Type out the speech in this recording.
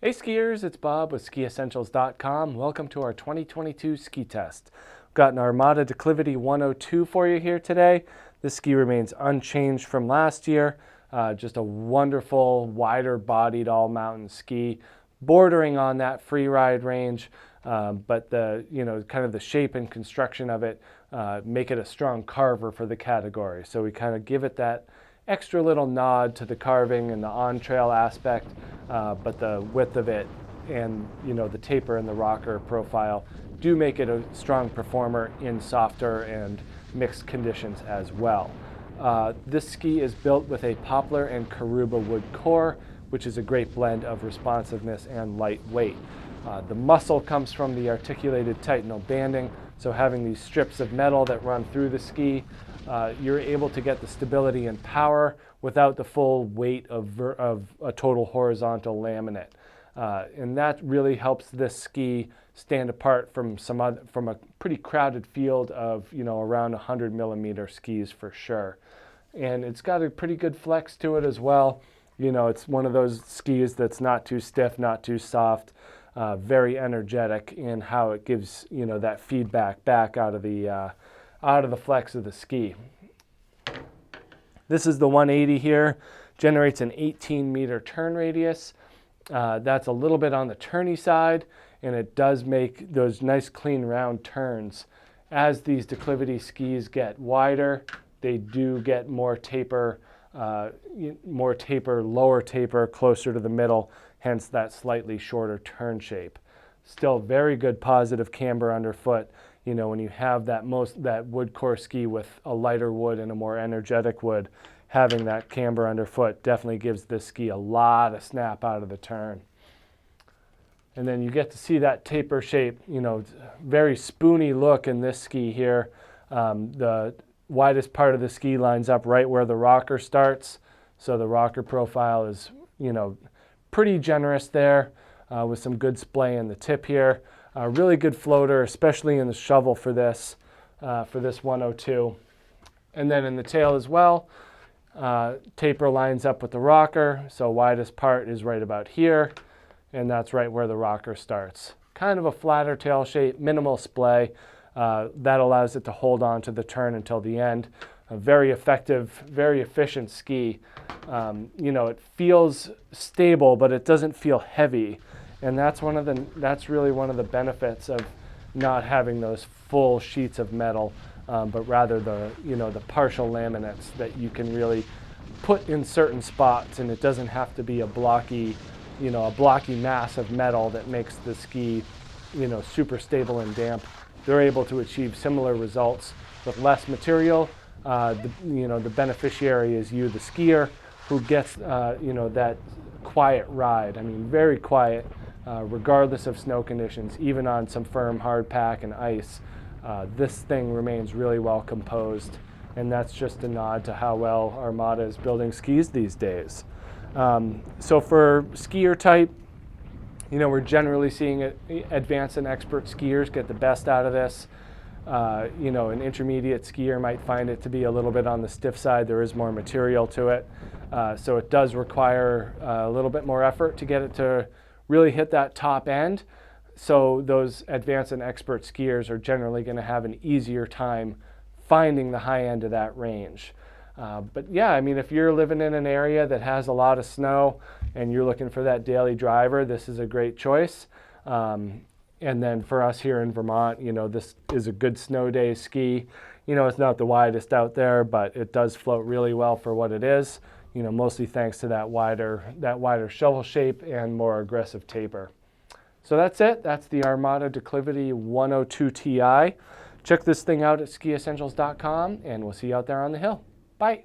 Hey skiers, it's Bob with SkiEssentials.com. Welcome to our 2022 ski test. We've got an Armada Declivity 102 for you here today. This ski remains unchanged from last year. Just a wonderful, wider bodied all mountain ski, bordering on that free ride range. But kind of the shape and construction of it make it a strong carver for the category. So we kind of give it that extra little nod to the carving and the on-trail aspect, but the width of it and the taper and the rocker profile do make it a strong performer in softer and mixed conditions as well. This ski is built with a poplar and caruba wood core, which is a great blend of responsiveness and lightweight. The muscle comes from the articulated titanal banding, so having these strips of metal that run through the ski, you're able to get the stability and power without the full weight of a total horizontal laminate. And that really helps this ski stand apart from from a pretty crowded field of around 100 millimeter skis for sure. And it's got a pretty good flex to it as well. It's one of those skis that's not too stiff, not too soft, very energetic in how it gives that feedback back out of the flex of the ski. This is the 180 here, generates an 18-meter turn radius. That's a little bit on the turny side, and it does make those nice clean round turns. As these declivity skis get wider, they do get more taper, lower taper, closer to the middle, hence that slightly shorter turn shape. Still very good positive camber underfoot. When you have that wood core ski with a lighter wood and a more energetic wood, having that camber underfoot definitely gives this ski a lot of snap out of the turn. And then you get to see that taper shape, very spoony look in this ski here. The widest part of the ski lines up right where the rocker starts. So the rocker profile is, pretty generous there with some good splay in the tip here. Really good floater, especially in the shovel for this 102. And then in the tail as well, taper lines up with the rocker. So widest part is right about here, and that's right where the rocker starts. Kind of a flatter tail shape, minimal splay. That allows it to hold on to the turn until the end. A very effective, very efficient ski. It feels stable, but it doesn't feel heavy. And that's really one of the benefits of not having those full sheets of metal, but rather the partial laminates that you can really put in certain spots, and it doesn't have to be a blocky mass of metal that makes the ski, super stable and damp. They're able to achieve similar results with less material. The beneficiary is you, the skier, who gets that quiet ride. I mean, very quiet, regardless of snow conditions, even on some firm hard pack and ice. This thing remains really well composed, and that's just a nod to how well Armada is building skis these days. So for skier type, we're generally seeing advanced and expert skiers get the best out of this. An intermediate skier might find it to be a little bit on the stiff side. There is more material to it. So it does require a little bit more effort to get it to really hit that top end. So those advanced and expert skiers are generally going to have an easier time finding the high end of that range. But yeah, I mean, if you're living in an area that has a lot of snow and you're looking for that daily driver, this is a great choice. And then for us here in Vermont, this is a good snow day ski. It's not the widest out there, but it does float really well for what it is. Mostly thanks to that wider shovel shape and more aggressive taper. So that's it. That's the Armada Declivity 102 Ti. Check this thing out at SkiEssentials.com, and we'll see you out there on the hill. Bye.